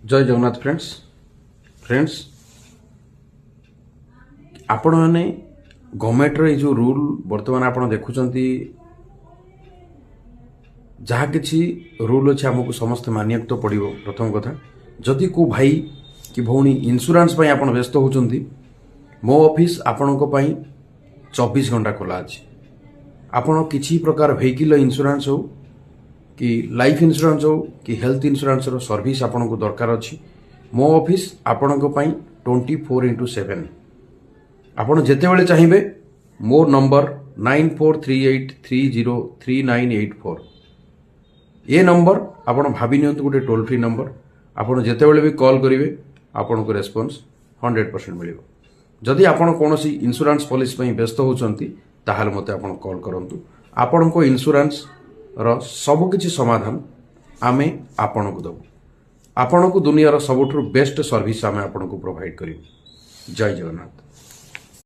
जय जगन्नाथ फ्रेंड्स आपण मैंने गवर्नमेंट रो जो रूल बर्तमान आपण देखुचंती जहाँ किसी रूल अच्छे आमको समस्त मानिक तो पड़ो। प्रथम कथा जदि को भाई कि भौणी इंश्योरेंस पई आपण व्यस्त होचंती मो ऑफिस आपण को पई 24 घंटा खोला अछि। आपण किसी प्रकार व्हीकल इंश्योरेंस हो कि लाइफ इंश्योरेंस हो कि हेल्थ इंश्योरेंस रो सर्विस आपण को दरकार अछि। मो ऑफिस आपण को पई 24/7 आपण जेते बेले चाहिए मोर नंबर 9438303984 ये नंबर आपण भाबी नियंतु गोटे टोल फ्री नंबर। आपण जेते बेले भी कॉल करिवे आपण को रेस्पॉन्स 100% मिलिबो। जदि आपण कोनोसी इंश्योरेंस पॉलिसी पई व्यस्त होचंती ताहाल मते आपण कॉल करंतु। आपण को इंश्योरेंस रो सब किछि समाधान आमे आपण को दबु। आपण को दुनिया रो सबठु बेस्ट सर्विस आमे आपण को प्रोवाइड करिवु। जय जगन्नाथ।